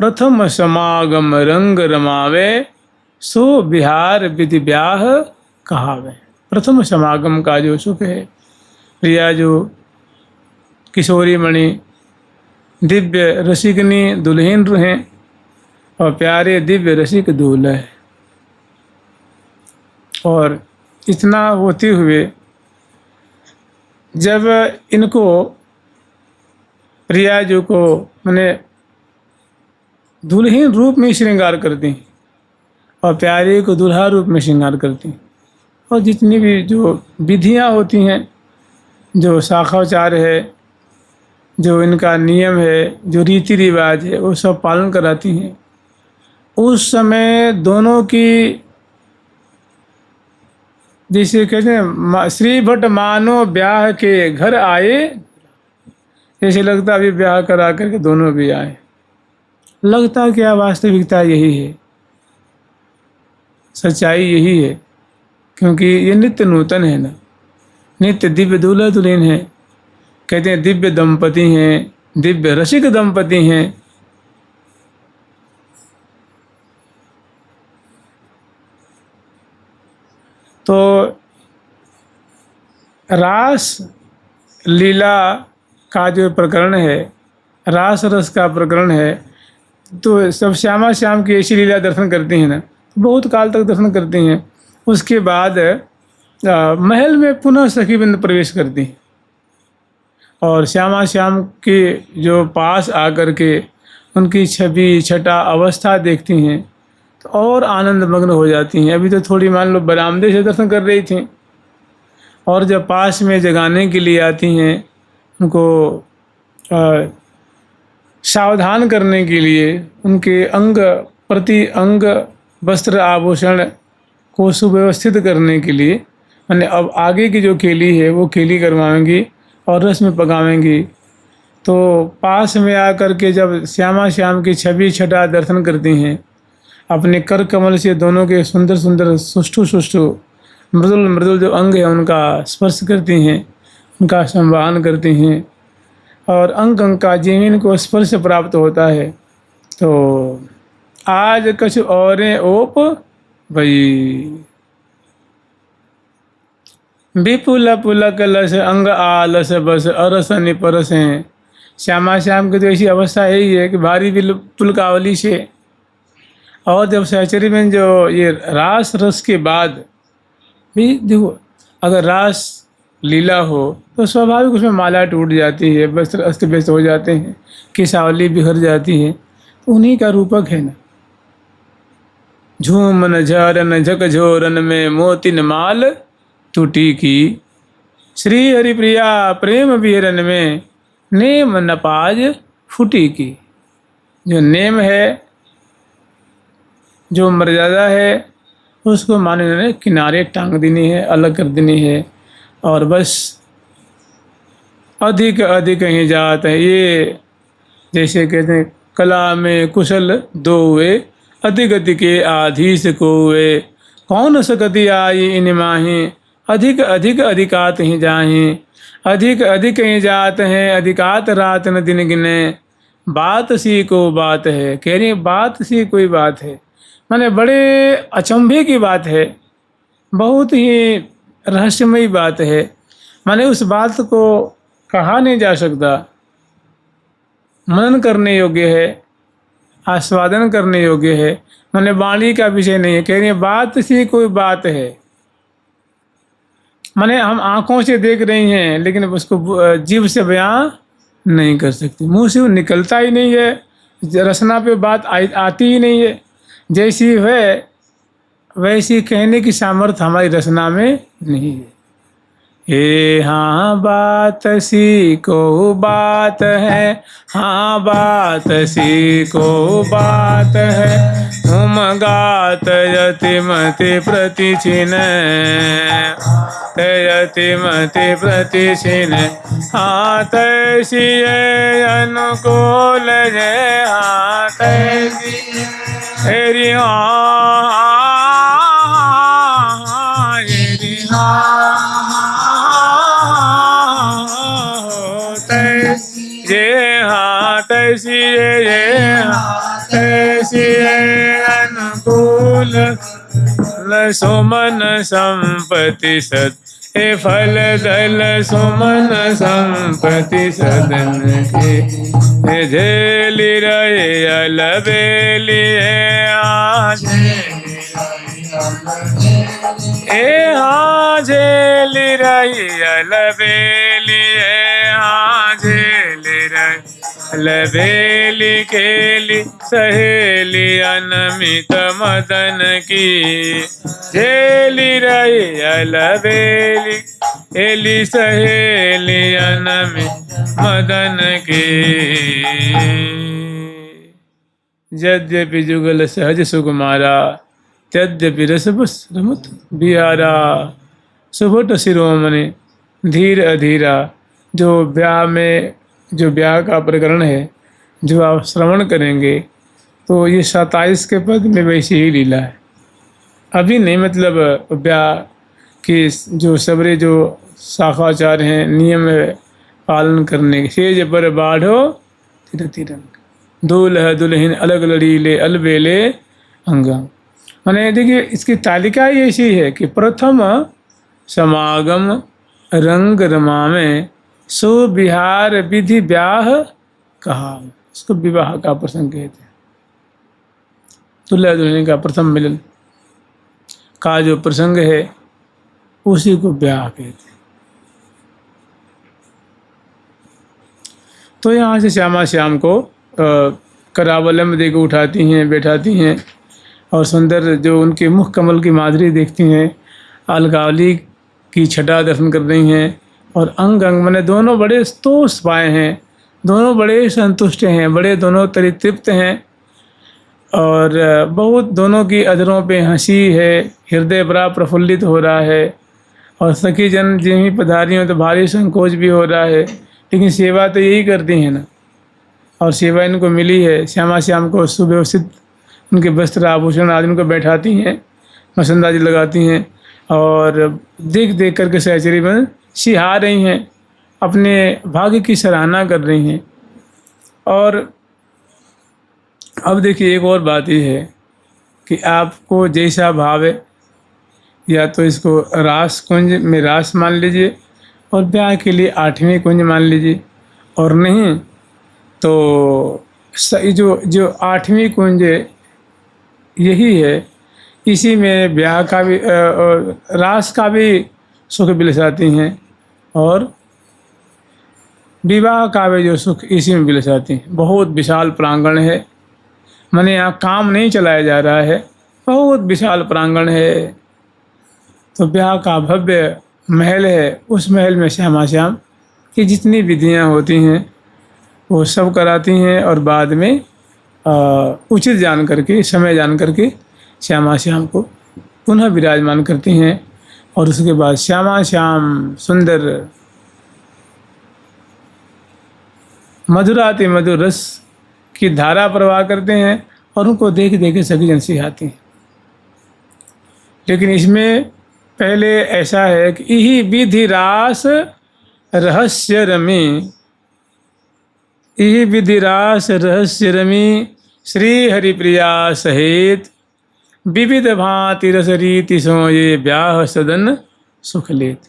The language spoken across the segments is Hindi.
प्रथम समागम रंग रमावे, सो बिहार विधि ब्याह कहावे। प्रथम समागम का जो सुख है, प्रिया जो किशोरी मणि दिव्य रसिकनी दुल्हन हैं और प्यारे दिव्य रसिक दूल्हा है। और इतना होते हुए जब इनको प्रिया जी को मैंने दुल्हन रूप में श्रृंगार करती और प्यारे को दुल्हा रूप में श्रृंगार करती, और जितनी भी जो विधियां होती हैं, जो शाखाचार है, जो इनका नियम है, जो रीति रिवाज है, वो सब पालन कराती हैं। उस समय दोनों की जैसे कहते हैं श्री भट्ट मानो ब्याह के घर आए, जैसे लगता अभी ब्याह करा करके दोनों भी आए। लगता क्या, वास्तविकता यही है, सच्चाई यही है, क्योंकि ये नित्य नूतन है ना, नित्य दिव्य दूल्हा दुल्हन है। कहते हैं दिव्य दंपति हैं, दिव्य रसिक दंपति हैं। तो रास लीला का जो प्रकरण है, रास रस का प्रकरण है, तो सब श्यामा श्याम की ऐसी लीला दर्शन करती हैं ना, बहुत काल तक दर्शन करती हैं। उसके बाद महल में पुनः सखीबंद प्रवेश करती हैं और श्यामा श्याम के जो पास आकर के उनकी छवि छटा अवस्था देखती हैं तो और आनंद मग्न हो जाती हैं। अभी तो थोड़ी मान लो बरामदे से दर्शन कर रही थी, और जब पास में जगाने के लिए आती हैं, उनको सावधान करने के लिए, उनके अंग प्रति अंग वस्त्र आभूषण को सुव्यवस्थित करने के लिए, मैंने अब आगे की जो केली है वो केली करवाएंगी और रस में पकावेंगी। तो पास में आकर के जब श्यामा श्याम की छवि छटा दर्शन करती हैं, अपने कर कमल से दोनों के सुंदर सुंदर सुष्ठु सुष्ठु मृदुल मृदुल जो अंग है उनका स्पर्श करती हैं, उनका संवाहन करती हैं, और अंग अंग का जमीन को स्पर्श प्राप्त होता है। तो आज कुछ और ओप भई, विपुल पुलक लस अंग आलस बस अरस निपरस हैं। श्यामा श्याम की तो ऐसी अवस्था यही है कि भारी पुलकावली से, और जब सहचरी में जो ये रास रस के बाद भी देखो, अगर रास लीला हो तो स्वाभाविक उसमें माला टूट जाती है, वस्त्र अस्त व्यस्त हो जाते हैं, केसावली बिखर जाती है, तो उन्हीं का रूपक है ना। झूमन झरन झकझोरन में मोतिन माल टूटी की, श्री हरिप्रिया प्रेम विहरन में नेम नपाज फूटी की। जो नेम है, जो मर्यादा है, उसको माने किनारे टांग देनी है, अलग कर देनी है, और बस अधिक अधिक ही जात है। ये जैसे कहते हैं कला में कुशल दो हुए, अधिक अधिक के आधीश को हुए, कौन सकती आई इन माही, अधिक अधिक अधिकात ही जाहें, अधिक अधिक ही जात हैं, अधिकात रात न दिन गिने, बात सी को बात है। कह रही बात सी कोई बात है, माने बड़े अचंभे की बात है, बहुत ही रहस्यमयी बात है। माने उस बात को कहा नहीं जा सकता, मनन करने योग्य है, आस्वादन करने योग्य है, माने वाणी का विषय नहीं है। कह रही है बात सी कोई बात है, माने हम आंखों से देख रही हैं लेकिन उसको जीभ से बयां नहीं कर सकती, मुंह से वो निकलता ही नहीं है, रसना पे बात आती ही नहीं है। जैसी है वैसी कहने की सामर्थ्य हमारी रचना में नहीं है। ये हाँ बात सी को बात है, हाँ बात सी को बात है, तुम गात यतिमति प्रतिचिन, यतिमति प्रतिचिन, हाँ तैसी अनुकूल जय, हाँ तैसी हेरी हाँ तैसी फूल न सुमन संपत्ति सद, हे फल दल सुमन संपत्ति सदन के, हे झेली रहे अलबेली आज, ए हाँ झेली रही अलबेली, हाँ झेली रही अलबेली, केली सहेली अनमित मदन की, झेली रही अलबेली, एली सहेली अनमित मदन की। यद्यपि जुगल सहज सुकुमारा, तद्यपि रसबस रमत बिहारा, सुभट शिरोमणि धीर अधीरा। जो ब्याह में, जो ब्याह का प्रकरण है, जो आप श्रवण करेंगे तो ये 27 के पद में वैसी ही लीला है। अभी नहीं, मतलब ब्याह की जो सबरे जो शाखाचार हैं, नियम है पालन करने के। सेज पर बाढ़ो तिर तिरंग, दूल्हा दुल्हन अलग लड़ीले अलबेले अंगा। मैंने देखिए इसकी तालिका ही ऐसी है कि प्रथम समागम रंग रमा में सुविहार विधि ब्याह कहा, इसको विवाह का प्रसंग कहते हैं। दूल्हा दुल्हन का प्रथम मिलन का जो प्रसंग है उसी को ब्याह कहते हैं। तो यहाँ से श्यामा श्याम को करावलम देकर उठाती हैं, बैठाती हैं और सुंदर जो उनके मुख कमल की माधुरी देखती हैं, अलगावली की छटा दर्शन कर रही हैं और अंग अंग मैंने दोनों बड़े स्तोष पाए हैं, दोनों बड़े संतुष्ट हैं, बड़े दोनों तृप्त हैं और बहुत दोनों की अधरों पे हंसी है, हृदय बड़ा प्रफुल्लित हो रहा है और सखी जन जिन्हीं पधारियों तो भारी संकोच भी हो रहा है, लेकिन सेवा तो यही करती हैं ना, और सेवा इनको मिली है। श्यामा श्याम को सुव्यवस्थित उनके वस्त्र आभूषण आदि को बैठाती हैं, मसंदाजी लगाती हैं और देख देख करके सहचरी में सिहा रही हैं, अपने भाग्य की सराहना कर रही हैं। और अब देखिए एक और बात ये है कि आपको जैसा भाव है, या तो इसको रास कुंज में रास मान लीजिए और ब्याह के लिए 8वीं कुंज मान लीजिए, और नहीं तो जो 8वीं कुंज यही है, इसी में ब्याह का भी रास का भी सुख बिलसाती हैं और विवाह का भी जो सुख इसी में बिलसाती हैं। बहुत विशाल प्रांगण है, माने यहाँ काम नहीं चलाया जा रहा है, बहुत विशाल प्रांगण है। तो ब्याह का भव्य महल है, उस महल में श्यामा श्याम की जितनी विधियाँ होती हैं वो सब कराती हैं और बाद में उचित जान करके, समय जान करके श्यामा श्याम को पुनः विराजमान करती हैं। और उसके बाद श्यामा श्याम सुंदर मधुराति मधुर रस की धारा प्रवाह करते हैं और उनको देख देख सभी जन सिखाती हैं। लेकिन इसमें पहले ऐसा है कि यही विधि रास रहस्य रमी, यही विधि रास रहस्य रमी, श्री हरिप्रिया सहित विविध भांति रस रीति सो ये ब्याह सदन सुख लेत।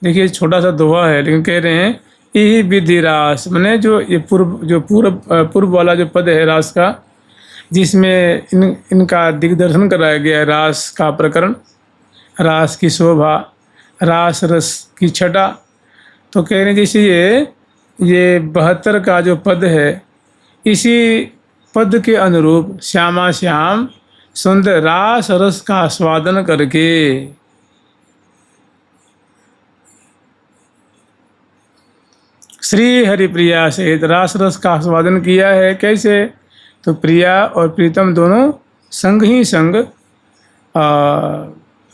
देखिए छोटा सा दोहा है, लेकिन कह रहे हैं यही विधि रास, मैंने जो ये पूर्व वाला जो पद है रास का, जिसमें इनका दिग्दर्शन कराया गया है रास का प्रकरण, रास की शोभा, रास रस की छटा। तो कह रहे हैं जैसे ये 72 का जो पद है, इसी पद के अनुरूप श्यामा श्याम सुंदर रास रस का आस्वादन करके श्री हरिप्रिया सहित रास रस का आस्वादन किया है। कैसे? तो प्रिया और प्रीतम दोनों संग ही संग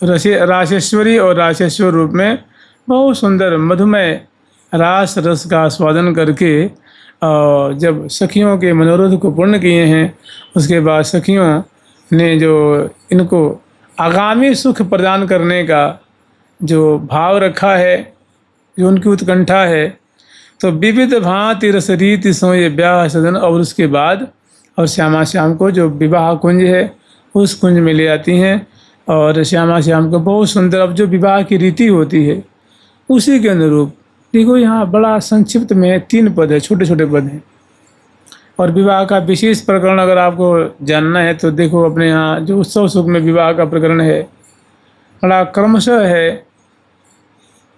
रासेश्वरी और रासेश्वर रूप में बहुत सुंदर मधुमय रास रस का आस्वादन करके जब सखियों के मनोरथ को पूर्ण किए हैं, उसके बाद सखियों ने जो इनको आगामी सुख प्रदान करने का जो भाव रखा है, जो उनकी उत्कंठा है, तो विविध भांति रस रीति सो ये ब्याह सदन, और उसके बाद और श्यामा श्याम को जो विवाह कुंज है उस कुंज में ले आती हैं। और श्यामा श्याम को बहुत सुंदर, अब जो विवाह की रीति होती है उसी के अनुरूप, देखो यहाँ बड़ा संक्षिप्त में 3 पद है, छोटे छोटे पद हैं। और विवाह का विशेष प्रकरण अगर आपको जानना है तो देखो अपने यहाँ जो उत्सव सुख में विवाह का प्रकरण है बड़ा क्रमशः है।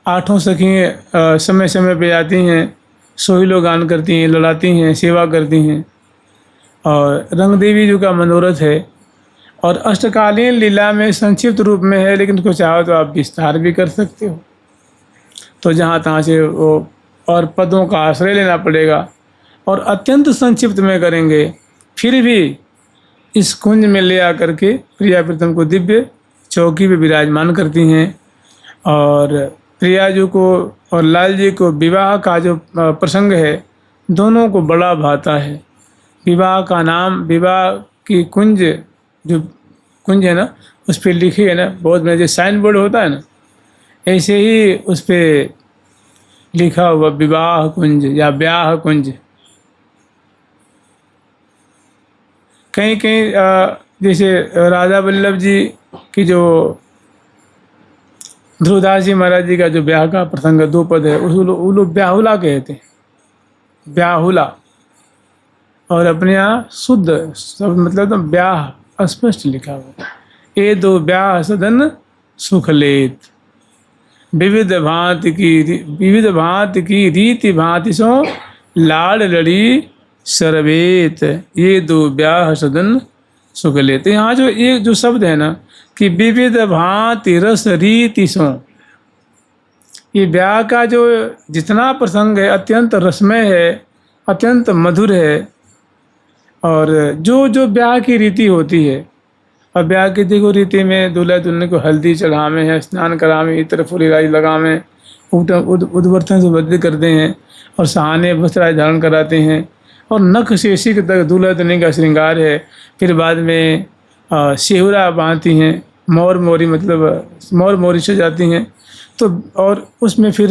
8 सखी समय समय पे आती हैं, सोहिलो गान करती हैं, लड़ाती हैं, सेवा करती हैं। और रंग देवी जी का मनोरथ है। और अष्टकालीन लीला में संक्षिप्त रूप में है, लेकिन उसको चाहो तो आप विस्तार भी कर सकते हो। तो जहाँ तहाँ से वो और पदों का आश्रय लेना पड़ेगा और अत्यंत संक्षिप्त में करेंगे। फिर भी इस कुंज में ले आकर के प्रिया प्रीतम को दिव्य चौकी पे विराजमान करती हैं। और प्रिया जी को और लाल जी को विवाह का जो प्रसंग है दोनों को बड़ा भाता है। विवाह का नाम, विवाह की कुंज, जो कुंज है ना उस पर लिखे है ना, बहुत में जो साइन बोर्ड होता है ना, ऐसे ही उस पर लिखा हुआ विवाह कुंज या ब्याह कुंज। कहीं कहीं जैसे राजा वल्लभ जी की जो ध्रुवदास जी महाराज जी का जो ब्याह का प्रसंग 2 पद है उस वो लोग ब्याहुला कहते हैं, ब्याहुला। और अपने यहाँ शुद्ध सब मतलब तो ब्याह स्पष्ट लिखा हुआ, ये 2 ब्याह सदन सुख लेत, विविध भांति की रीति भांति सो लाड़ लड़ी सर्वेत, ये 2 ब्याह सदन सुख लेते। यहाँ जो ये जो शब्द है ना कि विविध भांति रस रीति सो, ये ब्याह का जो जितना प्रसंग है अत्यंत रसमय है, अत्यंत मधुर है। और जो जो ब्याह की रीति होती है, और ब्याह की देखो रीति में दूल्हा दुल्हन को हल्दी चढ़ावे हैं, स्नान करावे, इतर फुलराई लगावे, उद्वर्तन से बद्ध करते हैं और सहाने वस्त्र धारण कराते हैं। और नख से सिर तक दूल्हा दुल्हन का श्रृंगार है। फिर बाद में सेहुरा बांधती हैं, मोर मोरी मतलब मोर मोरी से जाती हैं। तो और उसमें फिर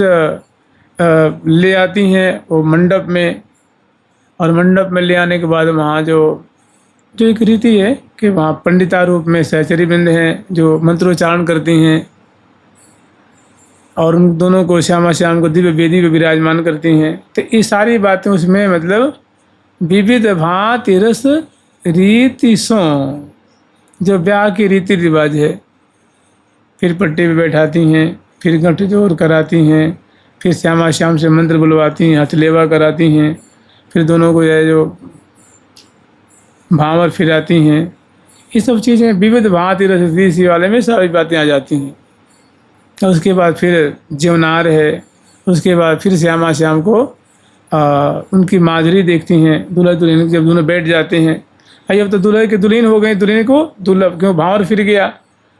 ले आती हैं वो मंडप में। और मंडप में ले आने के बाद वहाँ जो एक रीति है कि वहाँ पंडिता रूप में सहचरी वृंद हैं जो मंत्रोच्चारण करती हैं और उन दोनों को श्यामा श्याम को दिव्य वेदी पे विराजमान करती हैं। तो ये सारी बातें उसमें मतलब विविध भांति रस रीति सो, जो ब्याह की रीति रिवाज है। फिर पट्टी पे बैठाती हैं, फिर गठजोड़ कराती हैं, फिर श्यामा श्याम से मंत्र बुलवाती हैं, हथलेवा कराती हैं, फिर दोनों को जो भांवर फिराती हैं। ये सब चीज़ें विविध भांति रस रीति वाले में सारी बातें आ जाती हैं। और उसके बाद फिर जीवनार है, उसके बाद फिर श्यामा श्याम को उनकी माधुरी देखती हैं दूल्हा दुल्हन। जब दोनों बैठ जाते हैं, अरे अब तो दूल्हे की दुल्हन हो गई, दुल्हन को दूल्हा क्यों भांवर फिर गया,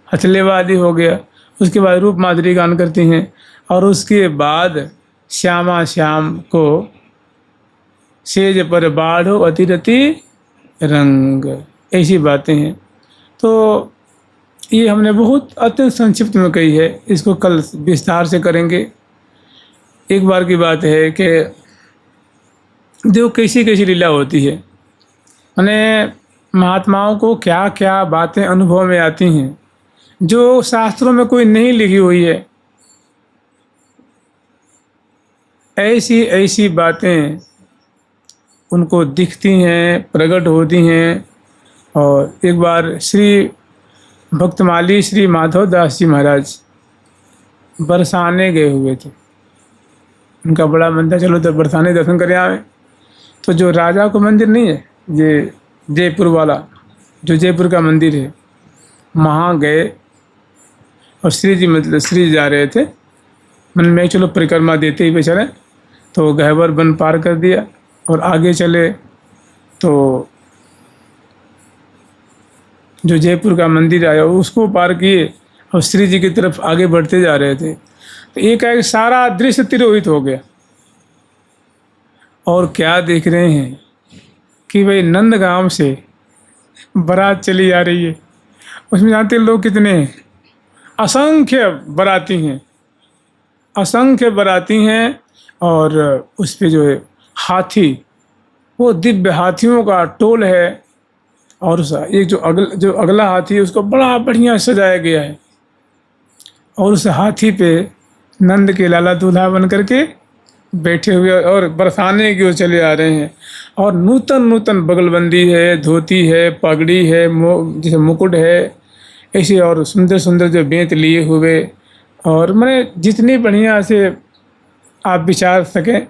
हथलेवा आदि हो गया। उसके बाद रूप माधुरी गान करती हैं और उसके बाद श्यामा श्याम को सेज पर बाढ़ो अतिरति रंग, ऐसी बातें हैं। तो ये हमने बहुत अत्यंत संक्षिप्त में कही है, इसको कल विस्तार से करेंगे। एक बार की बात है कि देखो कैसी कैसी लीला होती है, मैंने महात्माओं को क्या क्या बातें अनुभव में आती हैं जो शास्त्रों में कोई नहीं लिखी हुई है। ऐसी ऐसी बातें उनको दिखती हैं, प्रकट होती हैं। और एक बार श्री भक्तमाली श्री माधव दास जी महाराज बरसाने गए हुए थे, उनका बड़ा मन था चलो तो बरसाने दर्शन कर आए। तो जो राजा को मंदिर नहीं है ये जयपुर वाला, जो जयपुर का मंदिर है, वहाँ गए और श्री जी मतलब श्री जा रहे थे, मन में चलो परिक्रमा देते ही चले। तो गहवर वन पार कर दिया और आगे चले तो जो जयपुर का मंदिर आया उसको पार किए और श्री जी की तरफ आगे बढ़ते जा रहे थे। तो एक सारा दृश्य तिरोहित हो गया। और क्या देख रहे हैं कि भाई नंदगांव से बारात चली आ रही है। उसमें जानते लोग कितने हैं, असंख्य बाराती हैं, असंख्य बाराती हैं। और उस पे जो है हाथी वो दिव्य हाथियों का टोल है। और एक जो अगला हाथी है उसको बड़ा बढ़िया सजाया गया है, और उस हाथी पे नंद के लाला दूल्हा बन करके बैठे हुए और बरसाने की ओर चले आ रहे हैं। और नूतन नूतन बगलबंदी है, धोती है, पगड़ी है, जैसे मुकुट है, ऐसे और सुंदर सुंदर जो बेंत लिए हुए, और मैंने जितनी बढ़िया से आप विचार सकें,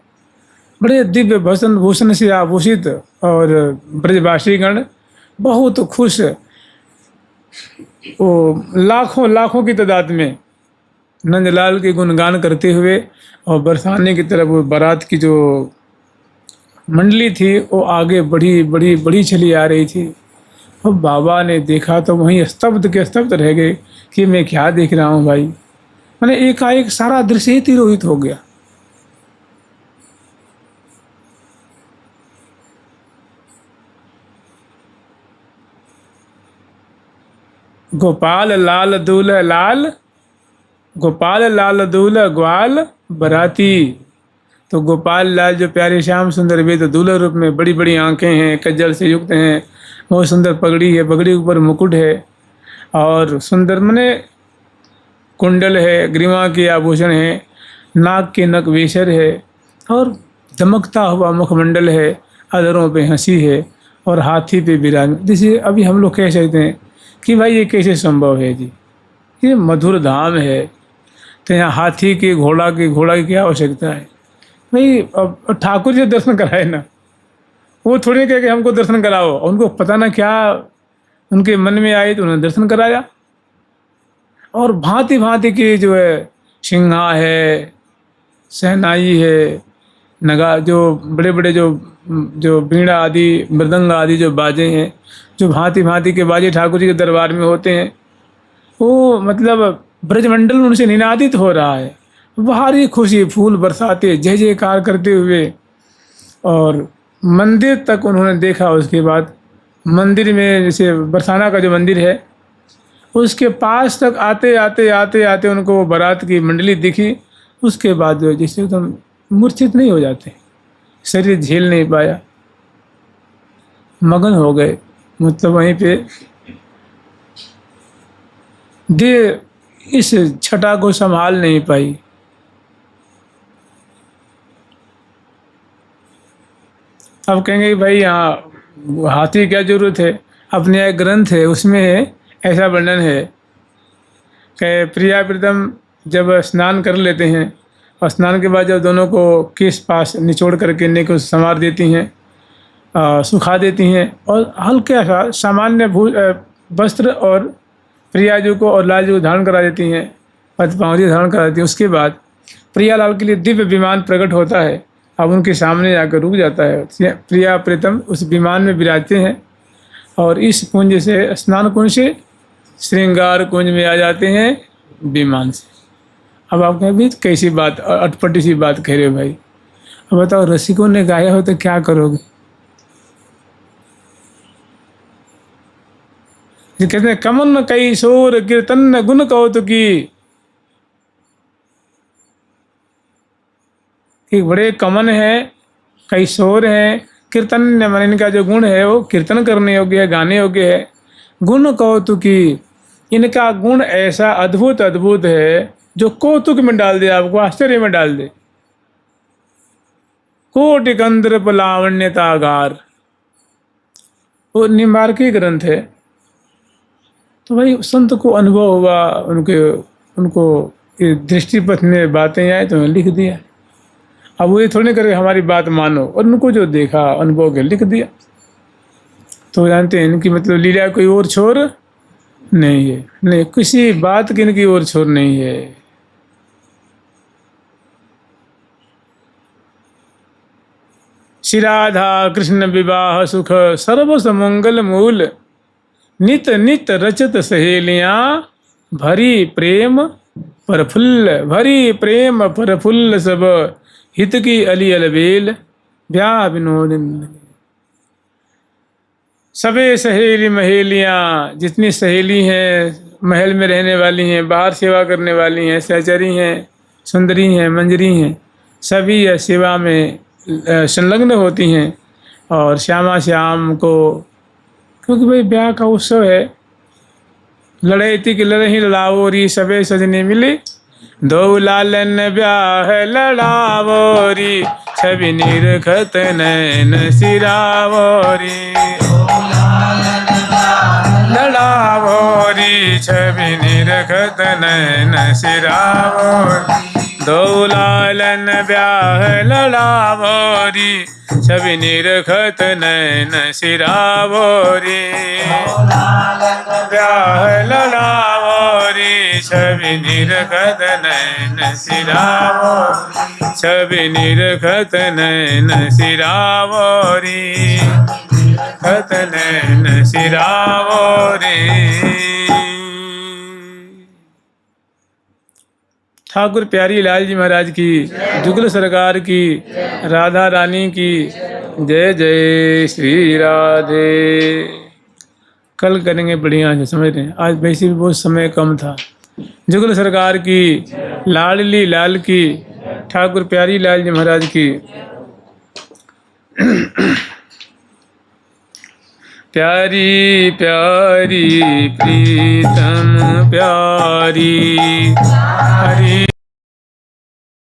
बड़े दिव्य भूषण भूषण से आभूषित, और ब्रजवासीगण बहुत खुश, वो लाखों लाखों की तादाद में नंदलाल के गुणगान करते हुए, और बरसाने की तरफ वो बारात की जो मंडली थी वो आगे बड़ी बड़ी बड़ी चली आ रही थी। और बाबा ने देखा तो वहीं स्तब्ध के स्तब्ध रह गए कि मैं क्या देख रहा हूँ भाई। मैंने एकाएक सारा दृश्य ही तिरोहित हो गया। गोपाल लाल दूल लाल, गोपाल लाल दूल ग्वाल बराती। तो गोपाल लाल जो प्यारे श्याम सुंदर वे तो दूल्हा रूप में, बड़ी बड़ी आंखें हैं, कज्जल से युक्त हैं, बहुत सुंदर पगड़ी है, पगड़ी ऊपर मुकुट है, और सुंदर मने कुंडल है, ग्रीवा के आभूषण है, नाक के नकवेशर है, और दमकता हुआ मुखमंडल है, अधरों पे हंसी है, और हाथी पे विराज। जैसे अभी हम लोग कह सकते हैं कि भाई ये कैसे संभव है जी, ये मधुर धाम है, तो यहाँ हाथी के घोड़ा की क्या आवश्यकता है भाई। अब ठाकुर जी दर्शन कराए ना, वो थोड़ी कह के हमको दर्शन कराओ, उनको पता ना क्या उनके मन में आई तो उन्होंने दर्शन कराया। और भांति भांति की जो है सिंहा है, शहनाई है, नगा जो बड़े बड़े जो जो बीड़ा आदि मृदंग आदि जो बाजे हैं, जो भांति भांति के बाजे ठाकुर जी के दरबार में होते हैं, वो मतलब ब्रजमंडल उनसे निनादित हो रहा है। भारी खुशी, फूल बरसाते, जय जयकार करते हुए, और मंदिर तक उन्होंने देखा। उसके बाद मंदिर में, जैसे बरसाना का जो मंदिर है, उसके पास तक आते आते आते आते उनको बारात की मंडली दिखी। उसके बाद जो जैसे एकदम मूर्छित नहीं हो जाते, शरीर झेल नहीं पाया, मगन हो गए, मतलब वहीं पे देह इस छटा को संभाल नहीं पाई। अब कहेंगे भाई यहाँ हाथी क्या जरूरत है, अपने एक ग्रंथ है उसमें ऐसा वर्णन है कि प्रिया प्रीतम जब स्नान कर लेते हैं, और स्नान के बाद जब दोनों को केस पास निचोड़ करके ने को संवार देती हैं, सुखा देती हैं, और हल्का सा सामान्य वस्त्र और प्रिया जी को और लाल जी को धारण करा देती हैं, पदपावती धारण करा देती हैं। उसके बाद प्रियालाल के लिए दिव्य विमान प्रकट होता है। अब उनके सामने जाकर रुक जाता है। प्रिया प्रीतम उस विमान में विराजते हैं, और इस कुंज से, स्नान कुंज से श्रृंगार कुंज में आ जाते हैं विमान से। अब आप कहें भी कैसी बात, अटपटी सी बात कह रहे हो भाई। अब बताओ, रसिकों ने गाया हो तो क्या करोगे। कहते हैं कमन कई शोर कीर्तन गुण कौतुकी, कि बड़े कमन है, कई शोर है, कीर्तन मन इनका जो गुण है वो कीर्तन करने योग्य है, गाने योग्य है। गुण कौतुकी, इनका गुण ऐसा अद्भुत अद्भुत है जो कौतुक में डाल दे, आपको आश्चर्य में डाल दे। कोटि कंद्रप लावण्यतागार, वो निम्बार्की ग्रंथ है। तो भाई संत को अनुभव हुआ, उनको दृष्टिपथ में बातें आए तो लिख दिया। अब वो ये थोड़ी करके हमारी बात मानो, और उनको जो देखा अनुभव के लिख दिया। तो जानते हैं इनकी मतलब लीला कोई और छोर नहीं है, नहीं किसी बात की इनकी और छोर नहीं है। श्री राधा कृष्ण विवाह सुख सर्व समंगल मूल, नित नित रचत सहेलियां भरी प्रेम परफुल्ल, भरी प्रेम परफुल्ल सब हित की अली अलबेल ब्याह विनोद। सबे सहेली महेलियाँ, जितनी सहेली हैं, महल में रहने वाली हैं, बाहर सेवा करने वाली हैं, सहचरी हैं, सुंदरी हैं, मंजरी हैं, सभी यह सेवा में संलग्न होती हैं। और श्यामा श्याम को, क्योंकि भाई ब्याह का उत्सव है। लड़े थी कि लड़े ही लड़ावो री सबे सजनी मिली, दो लालन ब्याह लड़ावो री छवि निरखत नैन सिरावो री, लड़ावो री छवि निरखत नैन सिरावो, दो लालन ब्याह लड़ावो री छवि निरखत नैन सिरावो री, ब्याह लड़ावो री छवि निरखत नैन सिरावो, छवि निरखत नैन सिरावो री, खत नैन सिरावो री। ठाकुर प्यारी लाल जी महाराज की, जुगल सरकार की, राधा रानी की जय जय श्री राधे। कल करेंगे बढ़िया से, समझ रहे हैं। आज वैसे भी बहुत समय कम था। जुगल सरकार की, लाडली लाल की, ठाकुर प्यारी लाल जी महाराज की। प्यारी प्यारी प्रीतम प्यारी